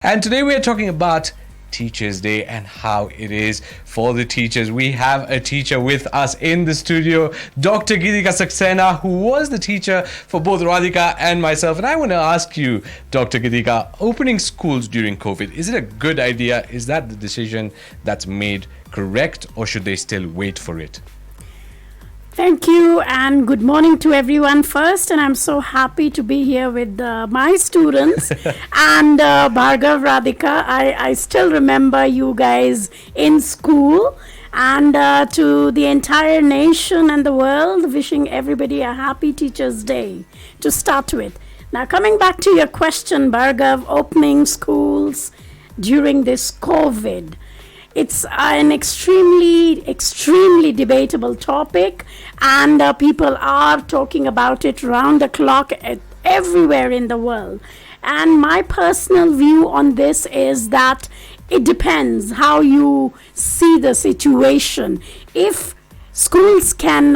And today we are talking about Teachers' Day and how it is for the teachers. We have a teacher with us in the studio, Dr. Geetika Saxena, who was the teacher for both Radhika and myself. And I want to ask you, Dr. Geetika, opening schools during COVID, is it a good idea? Is that the decision that's made correct, or should they still wait for it? Thank you and good morning to everyone first, and I'm so happy to be here with my students and Bhargav, Radhika. I still remember you guys in school, and to the entire nation and the world, wishing everybody a happy Teachers' Day to start with. Now, coming back to your question, Bhargav, opening schools during this COVID. It's an extremely debatable topic, and people are talking about it round the clock everywhere in the world. And my personal view on this is that it depends how you see the situation. If schools can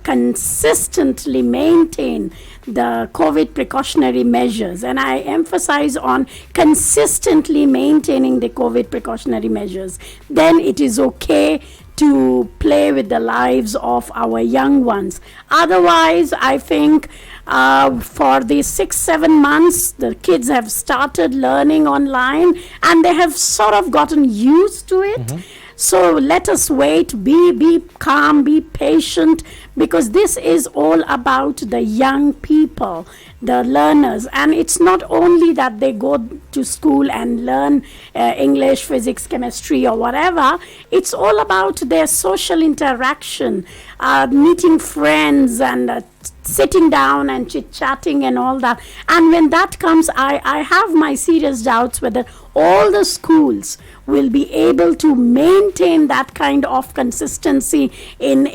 consistently maintain the COVID precautionary measures, and I emphasize on consistently maintaining the COVID precautionary measures, then it is okay to play with the lives of our young ones. Otherwise, I think for the 6-7 months, the kids have started learning online and they have sort of gotten used to it. Mm-hmm. So let us wait, be calm, be patient, because this is all about the young people, the learners. And it's not only that they go to school and learn English, physics, chemistry, or whatever. It's all about their social interaction, meeting friends and sitting down and chit-chatting and all that. And when that comes, I have my serious doubts whether all the schools will be able to maintain that kind of consistency in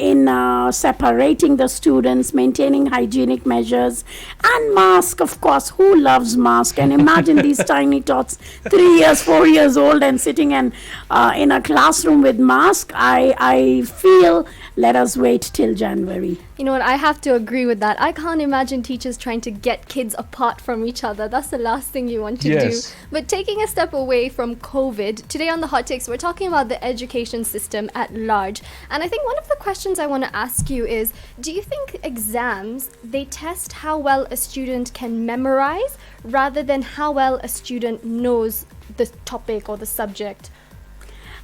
separating the students, maintaining hygienic measures, and mask, of course. Who loves mask? And imagine these tiny tots, 3 years, 4 years old, and sitting in a classroom with mask. I feel let us wait till January. You know what, I have to agree with that. I can't imagine teachers trying to get kids apart from each other. That's the last thing you want to do. But taking a step away from COVID, today on the Hot Takes, we're talking about the education system at large. And I think one of the questions I want to ask you is, do you think exams, they test how well a student can memorize rather than how well a student knows the topic or the subject?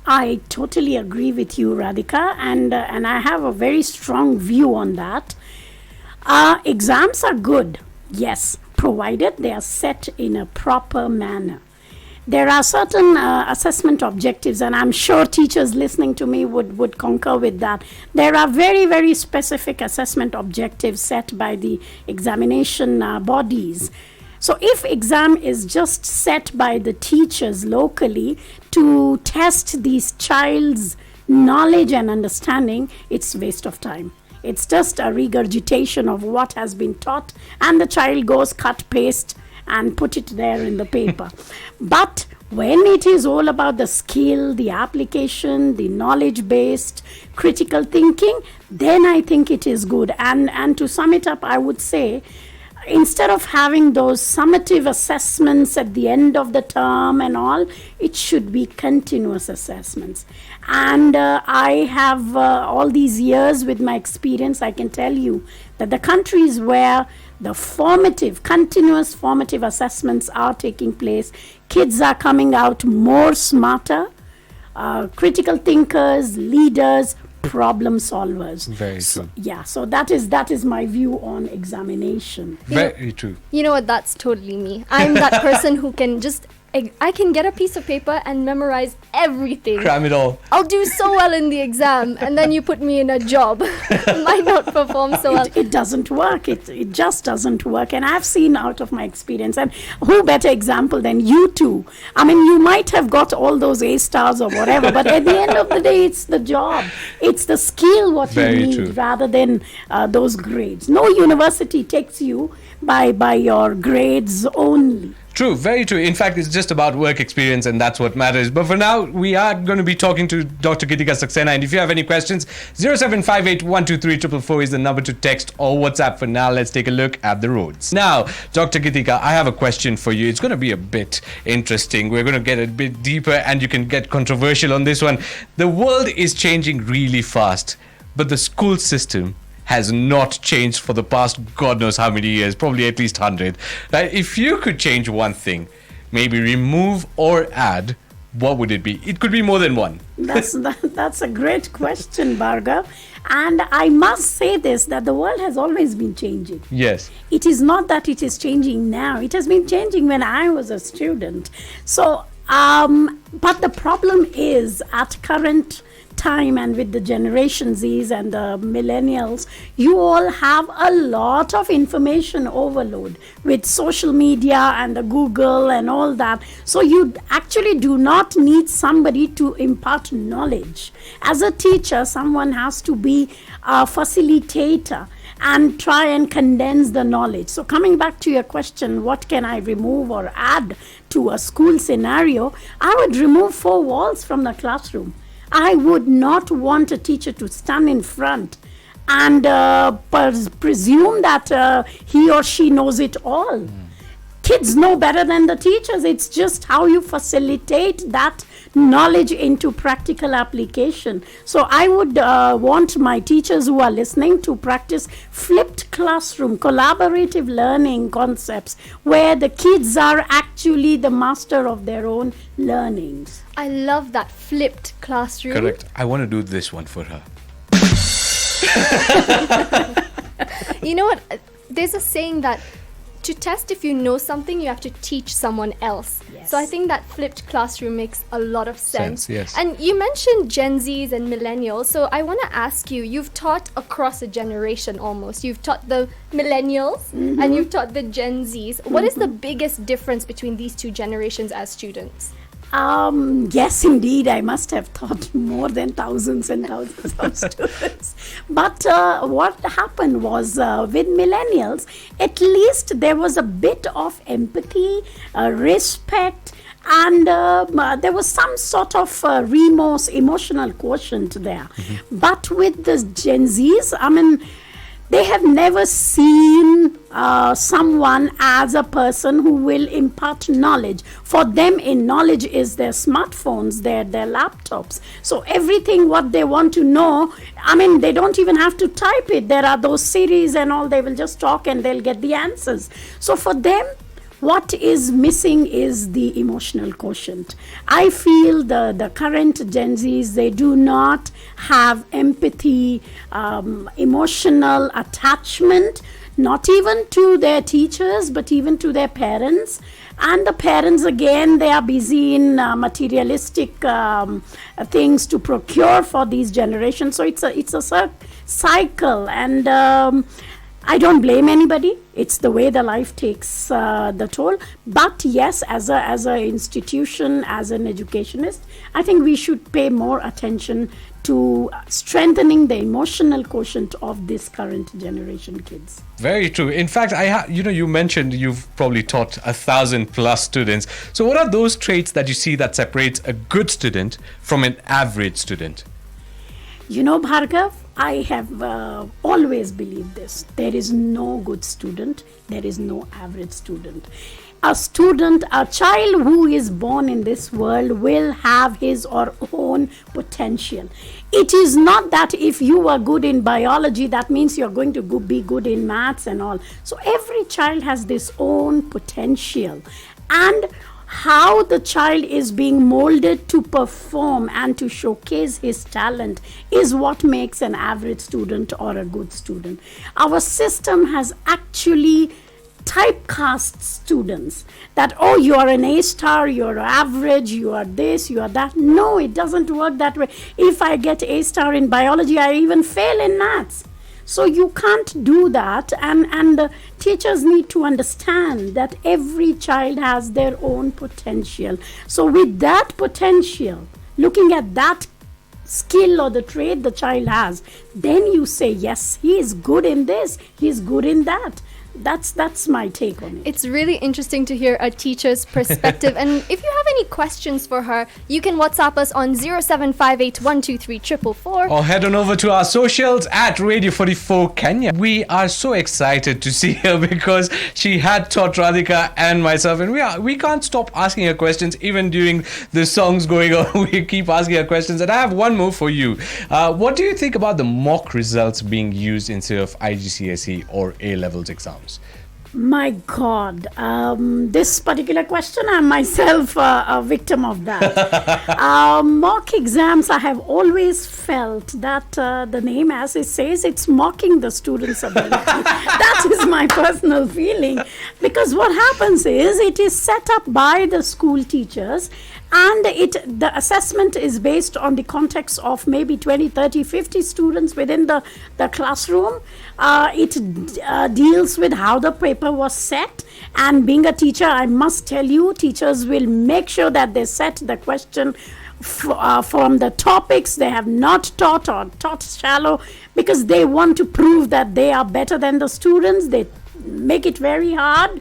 I totally agree with you, Radhika, and I have a very strong view on that. Exams are good, yes, provided they are set in a proper manner. There are certain assessment objectives, and I'm sure teachers listening to me would concur with that. There are very, very specific assessment objectives set by the examination bodies. So if exam is just set by the teachers locally to test these child's knowledge and understanding, it's waste of time. It's just a regurgitation of what has been taught, and the child goes cut, paste, and put it there in the paper. But when it is all about the skill, the application, the knowledge-based critical thinking, then I think it is good. And to sum it up, I would say, instead of having those summative assessments at the end of the term and all, it should be continuous assessments. And I have all these years with my experience, I can tell you that the countries where the continuous formative assessments are taking place, kids are coming out more smarter, critical thinkers, leaders, problem solvers. Very true. Yeah, so that is my view on examination. Very true. You know what, that's totally me. I'm that person who can just, I can get a piece of paper and memorize everything. Cram it all. I'll do so well in the exam, and then you put me in a job. Might not perform so well. It doesn't work. It just doesn't work. And I've seen out of my experience, and who better example than you two? I mean, you might have got all those A stars or whatever, but at the end of the day, it's the job. It's the skill what Very you need true. rather than those grades. No university takes you by your grades only. True, very true. In fact, it's just about work experience, and that's what matters. But for now, we are going to be talking to Dr. Geetika Saxena. And if you have any questions, 0758 is the number to text or WhatsApp. For now, let's take a look at the roads. Now, Dr. Geetika, I have a question for you. It's going to be a bit interesting. We're going to get a bit deeper, and you can get controversial on this one. The world is changing really fast, but the school system has not changed for the past God knows how many years, probably at least 100. Right? If you could change one thing, maybe remove or add, what would it be? It could be more than one. That's a great question, Bhargav. And I must say this, that the world has always been changing. Yes. It is not that it is changing now. It has been changing when I was a student. So, but the problem is at current time and with the Generation Zs and the millennials, you all have a lot of information overload with social media and the Google and all that. So you actually do not need somebody to impart knowledge. As a teacher, someone has to be a facilitator and try and condense the knowledge. So coming back to your question, what can I remove or add to a school scenario? I would remove 4 walls from the classroom. I would not want a teacher to stand in front and presume that he or she knows it all. Kids know better than the teachers. It's just how you facilitate that knowledge into practical application. So I would want my teachers who are listening to practice flipped classroom, collaborative learning concepts where the kids are actually the master of their own learnings. I love that flipped classroom. Correct. I want to do this one for her. You know what? There's a saying that to test if you know something, you have to teach someone else. Yes. So I think that flipped classroom makes a lot of sense. Yes. And you mentioned Gen Zs and millennials. So I want to ask you, you've taught across a generation almost. You've taught the millennials and you've taught the Gen Zs. What is the biggest difference between these two generations as students? Yes, indeed, I must have taught more than thousands and thousands of students. But what happened was with millennials, at least there was a bit of empathy, respect, and there was some sort of remorse, emotional quotient there. But with the Gen Zs, I mean, they have never seen someone as a person who will impart knowledge. For them, in knowledge is their smartphones, their laptops. So everything what they want to know, I mean, they don't even have to type it. There are those series and all, they will just talk and they'll get the answers. So for them, what is missing is the emotional quotient. I feel the current Gen Zs, they do not have empathy, emotional attachment, not even to their teachers, but even to their parents. And the parents, again, they are busy in materialistic things to procure for these generations. So it's a cycle, and I don't blame anybody. It's the way the life takes the toll. But yes, as a institution, as an educationist, I think we should pay more attention to strengthening the emotional quotient of this current generation kids. Very true. In fact, you mentioned you've probably taught 1,000+ students. So what are those traits that you see that separates a good student from an average student? You know, Bhargav, I have always believed this. There is no good student. There is no average student. A child who is born in this world will have his or own potential. It is not that if you are good in biology, that means you're going to be good in maths and all. So every child has this own potential. And how the child is being molded to perform and to showcase his talent is what makes an average student or a good student. Our system has actually typecast students that, oh, you are an A star, you're average, you are this, you are that. No, it doesn't work that way. If I get A star in biology, I even fail in maths. So you can't do that, and the teachers need to understand that every child has their own potential. So with that potential, looking at that skill or the trait the child has, then you say, yes, he is good in this, he is good in that. That's my take on it. It's really interesting to hear a teacher's perspective. And if you have any questions for her, you can WhatsApp us on 0758123444. Or head on over to our socials at Radio 44 Kenya. We are so excited to see her because she had taught Radhika and myself, and we can't stop asking her questions even during the songs going on. We keep asking her questions, and I have one more for you. What do you think about the mock results being used instead of IGCSE or A levels exams? My God, this particular question, I'm myself a victim of that. Mock exams, I have always felt that the name, as it says, it's mocking the students' ability. That is my personal feeling. Because what happens is, it is set up by the school teachers, and the assessment is based on the context of maybe 20, 30, 50 students within the classroom. It deals with how the paper was set. And being a teacher, I must tell you, teachers will make sure that they set the question from the topics they have not taught or taught shallow, because they want to prove that they are better than the students. They make it very hard.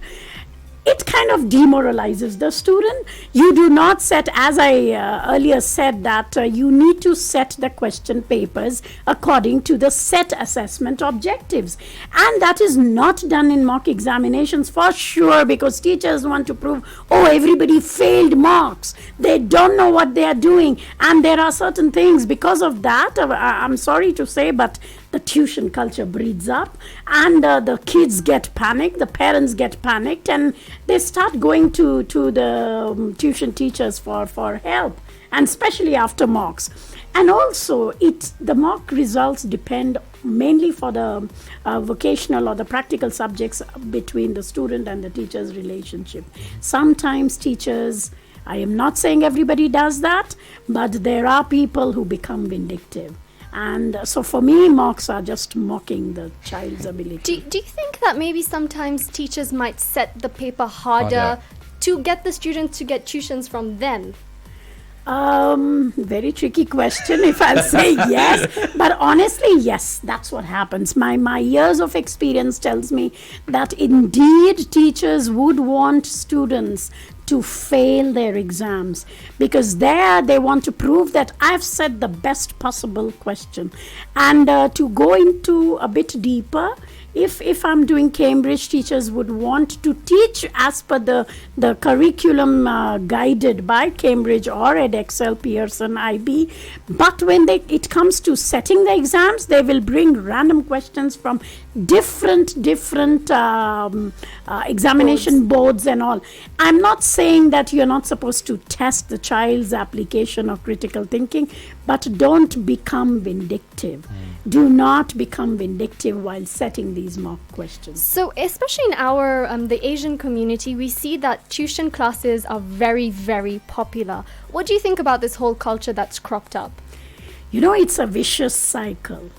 It kind of demoralizes the student. You do not set, as I earlier said, that you need to set the question papers according to the set assessment objectives. And that is not done in mock examinations for sure, because teachers want to prove, oh, everybody failed mocks. They don't know what they are doing. And there are certain things because of that. I'm sorry to say, but the tuition culture breeds up, and the kids get panicked, the parents get panicked, and they start going to the tuition teachers for help, and especially after mocks. And also, the mock results depend mainly for the vocational or the practical subjects between the student and the teacher's relationship. Sometimes teachers, I am not saying everybody does that, but there are people who become vindictive. And so for me, mocks are just mocking the child's ability. Do you think that maybe sometimes teachers might set the paper harder to get the students to get tuitions from them? Very tricky question if I'll say yes. But honestly, yes, that's what happens. My years of experience tells me that indeed teachers would want students to fail their exams, because there they want to prove that I've set the best possible question. And to go into a bit deeper, if I'm doing Cambridge, teachers would want to teach as per the curriculum guided by Cambridge or Edexcel, Pearson, IB. But when it comes to setting the exams, they will bring random questions from different examination boards and all. I'm not saying that you're not supposed to test the child's application of critical thinking, but don't become vindictive. Do not become vindictive while setting these mock questions. So, especially in our the Asian community, we see that tuition classes are very, very popular. What do you think about this whole culture that's cropped up? You know, it's a vicious cycle.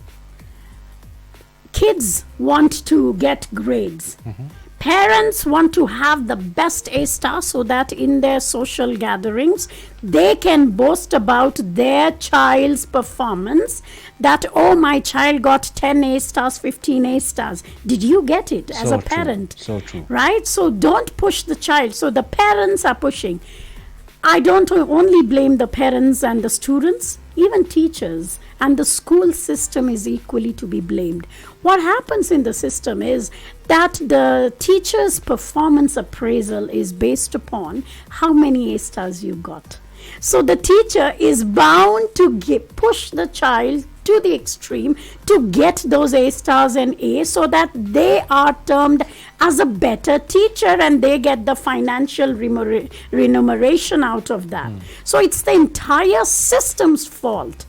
Kids want to get grades. Parents want to have the best A star so that in their social gatherings they can boast about their child's performance, that, oh, my child got 10 A stars, 15 A stars. Did you get it as a parent? So true. Right? So don't push the child. So the parents are pushing. I don't only blame the parents and the students, even teachers and the school system is equally to be blamed. What happens in the system is that the teacher's performance appraisal is based upon how many A stars you got. So the teacher is bound to push the child to the extreme to get those A stars and A, so that they are termed as a better teacher and they get the financial remuneration out of that. So it's the entire system's fault.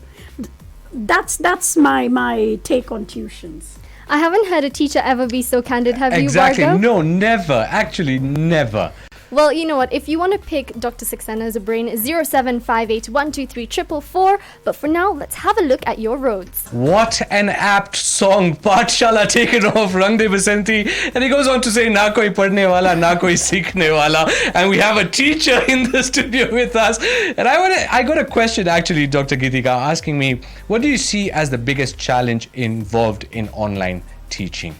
That's my take on tuitions. I haven't heard a teacher ever be so candid, have Exactly. you, Bhargav? No, never. Actually, never. Well, you know what? If you want to pick Dr. Saxena as a brain, 0758123444. But for now, let's have a look at your roads. What an apt song. Pathshala taken off Rang De Basanti. And he goes on to say, Na koi padhne wala, na koi seekhne wala. And we have a teacher in the studio with us. And I got a question actually, Dr. Geetika, asking me, what do you see as the biggest challenge involved in online teaching?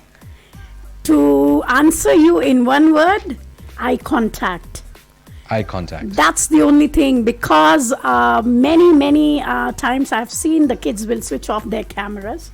To answer you in one word, eye contact. Eye contact. That's the only thing, because many times I've seen the kids will switch off their cameras.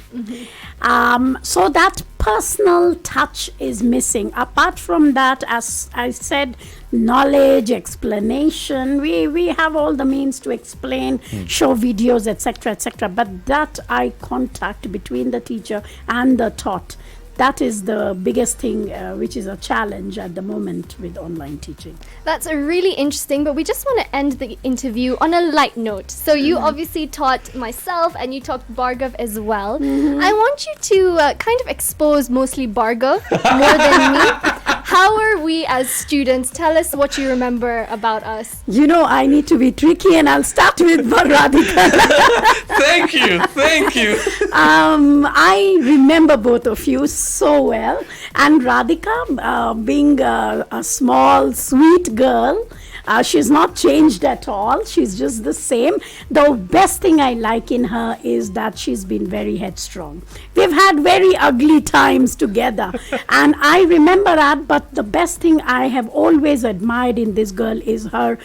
So that personal touch is missing. Apart from that, as I said, knowledge, explanation, we have all the means to explain, show videos, etc. But that eye contact between the teacher and the taught, that is the biggest thing, which is a challenge at the moment with online teaching. That's really interesting, but we just want to end the interview on a light note. So you obviously taught myself and you taught Bhargav as well. I want you to kind of expose mostly Bhargav more than me. How are we as students? Tell us what you remember about us. You know, I need to be tricky, and I'll start with Radhika. Thank you. I remember both of you so well, and Radhika, being a small, sweet girl, she's not changed at all. She's just the same. The best thing I like in her is that she's been very headstrong. We've had very ugly times together, and I remember that. But the best thing I have always admired in this girl is her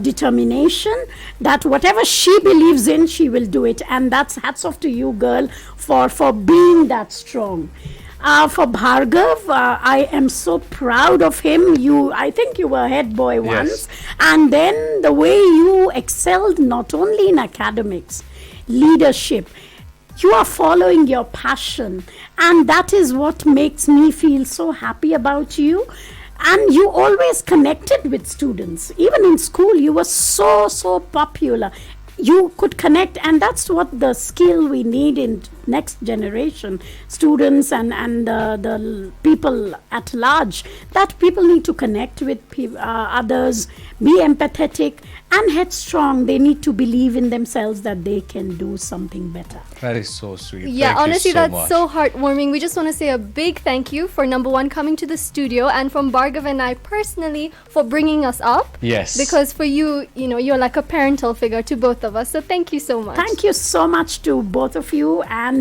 determination, that whatever she believes in, she will do it. And that's hats off to you, girl, for being that strong. For Bhargav, I am so proud of him. I think you were head boy once. And then the way you excelled not only in academics, leadership, you are following your passion. And that is what makes me feel so happy about you. And you always connected with students. Even in school, you were so popular. You could connect, and that's what the skill we need in next generation, students and the people at large, that people need to connect with others, be empathetic and headstrong. They need to believe in themselves that they can do something better. That is so sweet. Yeah, Thank honestly, you so that's much. so heartwarming. We just want to say a big thank you for number one coming to the studio, and from Bhargav and I personally for bringing us up. Yes. Because for you, you're like a parental figure to both of us. So thank you so much. Thank you so much to both of you and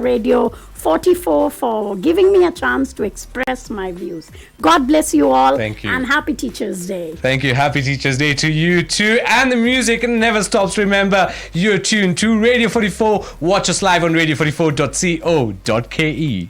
Radio 44 for giving me a chance to express my views. God bless you all. Thank you. And happy Teachers' Day. Thank you. Happy Teachers' Day to you too. And the music never stops. Remember, you're tuned to Radio 44. Watch us live on radio44.co.ke.